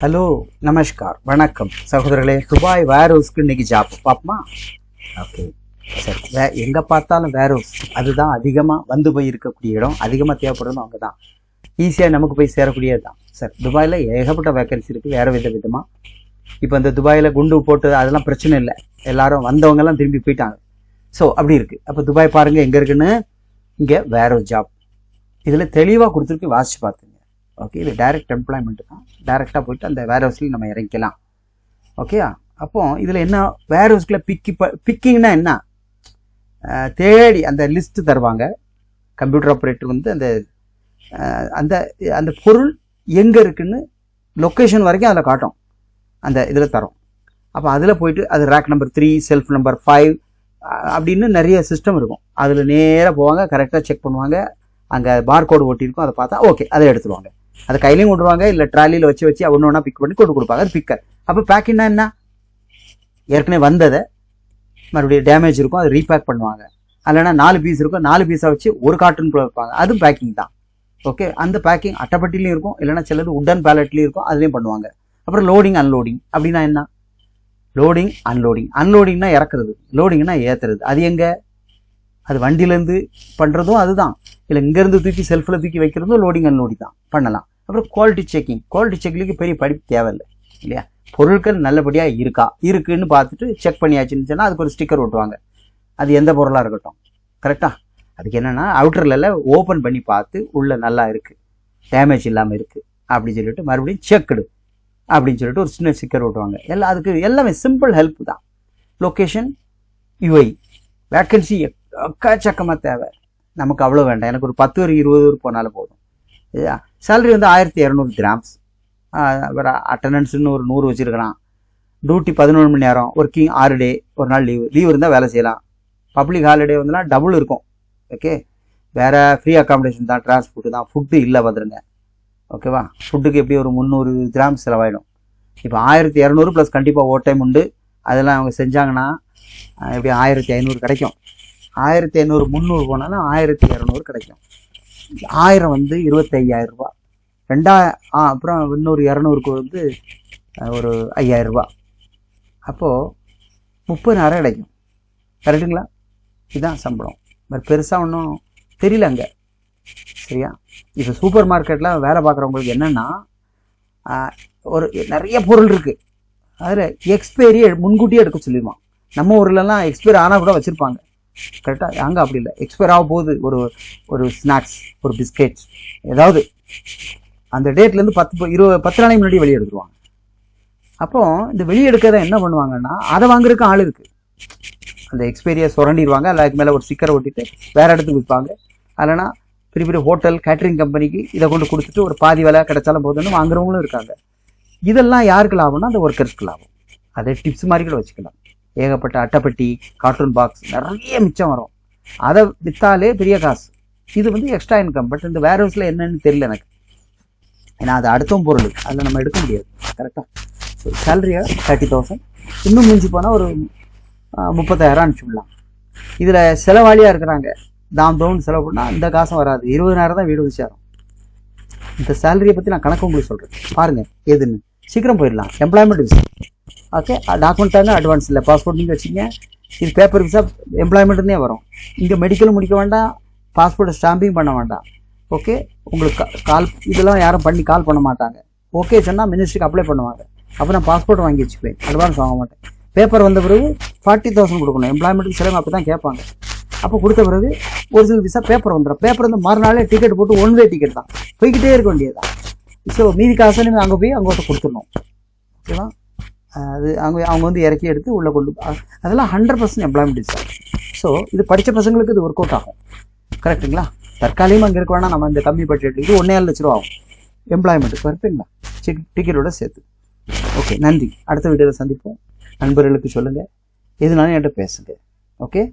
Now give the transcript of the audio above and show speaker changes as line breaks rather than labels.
Hello, நமஸ்கார், வணக்கம் சகோதரர்களே. Dubai வேர் ஹவுஸ்க்கு இன்னைக்கு ஜாப் பார்ப்போமா? ஓகே, சரி. எங்கே பார்த்தாலும் வேர் ஹவுஸ், அதுதான் அதிகமாக வந்து போய் இருக்கக்கூடிய இடம். அதிகமாக தேவைப்படுறதும் அங்கே தான், ஈஸியாக நமக்கு போய் சேரக்கூடியது தான். சார், துபாயில் ஏகப்பட்ட வேக்கன்சி இருக்குது, வேறு விதமாக. இப்போ இந்த துபாயில் குண்டு போட்டு அதெல்லாம் பிரச்சனை இல்லை, எல்லாரும் வந்தவங்கெல்லாம் திரும்பி போயிட்டாங்க. ஸோ அப்படி இருக்குது. அப்போ துபாய் பாருங்கள் எங்கே இருக்குன்னு. இங்கே வேர் ஹவுஸ் ஜாப் இதில் தெளிவாக கொடுத்துருக்கு, வாசிச்சு பார்த்துங்க. ஓகே, இது டைரக்ட் எம்ப்ளாய்மெண்ட் தான். டைரெக்டாக போயிட்டு அந்த வேர் ஹவுஸ்லேயும் நம்ம இறங்கிக்கலாம். ஓகேயா? அப்போ இதில் என்ன, வேர் ஹவுஸ்க்குள்ள பிக்கிங்னா என்ன, தேடி அந்த லிஸ்ட்டு தருவாங்க. கம்ப்யூட்டர் ஆப்ரேட்டர் வந்து அந்த அந்த அந்த பொருள் எங்கே இருக்குன்னு லொக்கேஷன் வரைக்கும் அதில் காட்டும், அந்த இதில் தரும். அப்போ அதில் போயிட்டு அது ரேக் நம்பர் 3, செல்ஃப் நம்பர் 5 அப்படின்னு நிறைய சிஸ்டம் இருக்கும். அதில் நேராக போவாங்க, கரெக்டாக செக் பண்ணுவாங்க. அங்கே பார்கோடு ஒட்டியிருக்கும், அதை பார்த்தா ஓகே, அதை எடுத்துருவாங்க. அதை கையிலையும் கொண்டுருவாங்க, இல்லை ட்ராலியில் வச்சு ஒன்று ஒன்றா பிக் பண்ணி கொண்டு கொடுப்பாங்க. அது பிக்கர். அப்போ பேக்கிங்னா என்ன, ஏற்கனவே வந்ததை மறுபடியும் டேமேஜ் இருக்கும், அதை ரீபேக் பண்ணுவாங்க. இல்லைனா 4 பீஸ் இருக்கும், 4 பீஸாக வச்சு ஒரு கார்ட்டூனுக்குள்ள வைப்பாங்க. அதுவும் பேக்கிங் தான். ஓகே, அந்த பேக்கிங் அட்டைப்பட்டிலையும் இருக்கும், இல்லைனா சிலது உட்டன் பேலட்லையும் இருக்கும், அதுலேயும் பண்ணுவாங்க. அப்புறம் லோடிங் அன்லோடிங் அப்படின்னா என்ன, லோடிங் அன்லோடிங். அன்லோடிங்னா இறக்குறது, லோடிங்னா ஏற்றுறது. அது எங்கே, அது வண்டியிலேருந்து பண்ணுறதும் அதுதான், இல்லை இங்கேருந்து தூக்கி செல்ஃபில் தூக்கி வைக்கிறதும் லோடிங் அன்லோடிங் தான் பண்ணலாம். அப்புறம் குவாலிட்டி செக்கிங். குவாலிட்டி செக்கிங்க்கு பெரிய படிப்பு தேவையில்லை இல்லையா, பொருட்கள் நல்லபடியாக இருக்குன்னு பார்த்துட்டு செக் பண்ணியாச்சுன்னு சொன்னால் அதுக்கு ஒரு ஸ்டிக்கர் ஒட்டுவாங்க. அது எந்த பொருளாக இருக்கட்டும், கரெக்டாக. அதுக்கு என்னென்னா அவுட்டரில் ஓப்பன் பண்ணி பார்த்து உள்ளே நல்லா இருக்குது, டேமேஜ் இல்லாமல் இருக்குது அப்படின்னு சொல்லிட்டு மறுபடியும் செக்குடு அப்படின்னு சொல்லிட்டு ஒரு சின்ன ஸ்டிக்கர் ஓட்டுவாங்க. அதுக்கு எல்லாமே சிம்பிள் ஹெல்ப் தான். லொக்கேஷன், யூஐ, வேக்கன்சி எக்கச்சக்கமாக தேவை. நமக்கு அவ்வளோ வேண்டாம், எனக்கு ஒரு 10 ஒரு 20 ஊர் போனாலும் போதும். சேலரி வந்து 1200 கிராம்ஸ். அட்டண்டன்ஸ்னு ஒரு 100 வச்சுருக்கலாம். டியூட்டி 11 மணி நேரம். ஒர்க்கிங் 6 டே, ஒரு நாள் லீவ் இருந்தால் வேலை செய்யலாம். பப்ளிக் ஹாலிடே வந்துலாம் டபுள் இருக்கும். ஓகே, வேறு ஃப்ரீ அக்காமடேஷன் தான், டிரான்ஸ்போர்ட்டு தான். ஃபுட்டு இல்லை வந்துடுங்க. ஓகேவா? ஃபுட்டுக்கு எப்படி ஒரு 300 கிராம்ஸ் செலவாயிடும். இப்போ 1200 ப்ளஸ் கண்டிப்பாக ஓவர் டைம் உண்டு. அதெல்லாம் அவங்க செஞ்சாங்கன்னா எப்படி 1500 கிடைக்கும். 1500 300 போனாலும் 1200 கிடைக்கும். 1000 வந்து 25,000 ரூபா. அப்புறம் இன்னொரு 200க்கு வந்து ஒரு 5000 ரூபா. அப்போது 30,000 கிடைக்கும். கரெக்டுங்களா? இதுதான் சம்பளம். பெருசாக ஒன்றும் தெரியல அங்கே, சரியா? இப்போ சூப்பர் மார்க்கெட்டில் வேலை பார்க்குறவங்களுக்கு என்னென்னா, ஒரு நிறைய பொருள் இருக்குது, அதில் எக்ஸ்பைரி முன்கூட்டியே எடுக்க சொல்லிடுவான். நம்ம ஊர்லலாம் எக்ஸ்பைரி ஆனால் கூட வச்சுருப்பாங்க, கரெக்டாக. அங்கே அப்படி இல்லை. எக்ஸ்பயர் ஆக போகுது ஒரு ஸ்நாக்ஸ், ஒரு பிஸ்கெட்ஸ், ஏதாவது அந்த டேட்லேருந்து 10 நாளைக்கு முன்னாடி வெளியே எடுத்துருவாங்க. அப்போ இந்த வெளியே எடுக்கிறத என்ன பண்ணுவாங்கன்னா, அதை வாங்குறதுக்கு ஆள் இருக்குது. அந்த எக்ஸ்பைரியை சுரண்டிடுவாங்க, அதுக்கு மேலே ஒரு ஸ்டிக்கரை ஒட்டிட்டு வேறு இடத்துக்கு விற்பாங்க. இல்லைனா பெரிய பெரிய ஹோட்டல், கேட்ரிங் கம்பெனிக்கு இதை கொண்டு கொடுத்துட்டு ஒரு பாதி விலை கிடைச்சாலும் போதுன்னு வாங்குறவங்களும் இருக்காங்க. இதெல்லாம் யாருக்கு லாபம்னா அந்த ஒர்க்கர்ஸ்க்கு லாபம். அதை டிப்ஸ் மாதிரி கூட வச்சுக்கலாம். ஏகப்பட்ட அட்டைப்பட்டி, கார்ட்டூன் பாக்ஸ் நிறைய மிச்சம் வரும். அதை விற்றாலே பெரிய காசு. இது வந்து எக்ஸ்ட்ரா இன்கம். பட் இந்த வேர் ஹவுஸில் என்னன்னு தெரியல எனக்கு, ஏன்னா அது அடுத்தவும் பொருள், அதில் நம்ம எடுக்க முடியாது. கரெக்டாக. ஸோ சேலரியை 30,000, இன்னும் மிஞ்சி போனால் ஒரு 30,000 அனுப்பிச்சுடலாம். இதில் செலவாளியாக இருக்கிறாங்க, தோன்னு செலவு பண்ணால் இந்த காசும் வராது. 20,000 தான் வீடு சேரும். இந்த சேலரியை பற்றி நான் கணக்கு உங்களுக்கு சொல்கிறேன், பாருங்கள் எதுன்னு. சீக்கிரம் போயிடலாம். Employment visa. ஓகே, டாக்குமெண்ட் தாங்க, அட்வான்ஸ் இல்லை. பாஸ்போர்ட் நீங்கள் வச்சிங்க, இது பேப்பர் விசா, எம்ப்ளாய்மெண்ட்டுன்னே வரும். இங்கே மெடிக்கலும் முடிக்க வேண்டாம், பாஸ்போர்ட்டை ஸ்டாம்பிங் பண்ண வேண்டாம். ஓகே, உங்களுக்கு கால் இதெல்லாம் யாரும் பண்ணி கால் பண்ண மாட்டாங்க. ஓகே சொன்னால் மினிஸ்ட்ரிக்கு அப்ளை பண்ணுவாங்க. அப்போ நான் பாஸ்போர்ட் வாங்கி வச்சுக்குவேன், அட்வான்ஸ் வாங்க மாட்டேன். பேப்பர் வந்த பிறகு 40,000 கொடுக்கணும். எம்ப்ளாய்மெண்ட்டுக்கு சிலவங்க அப்படி தான் கேட்பாங்க. அப்போ கொடுத்த பிறகு ஒரிஜினல் விசா பேப்பர் வந்துடும். பேப்பர் வந்து மறுநாளே டிக்கெட் போட்டு 1 வே டிக்கெட் தான், போய்கிட்டே இருக்க வேண்டியது தான். ஸோ மீதி காசை நீங்கள் அங்கே போய் அங்கே கொடுத்துடணும். ஓகேவா? அது அவங்க வந்து இறக்கி எடுத்து உள்ளே கொண்டு, அதெல்லாம் 100% எம்ப்ளாய்மெண்ட் விசா. ஸோ இது படித்த பசங்களுக்கு இது ஒர்க் அவுட் ஆகும். கரெக்டுங்களா? தற்காலிகமாக அங்கே இருக்க வேணால் நம்ம இந்த கம்மி பட்ஜெட்டுக்கு 1.5 லட்ச ரூபா ஆகும் எம்ப்ளாய்மெண்ட்டுக்கு. கரெக்டுங்களா? டிக்கெட்டோட சேர்த்து. ஓகே, நன்றி. அடுத்த வீடியோவில் சந்திப்போம். நண்பர்களுக்கு சொல்லுங்கள், எதுனாலும் என்கிட்ட பேசுங்க. ஓகே.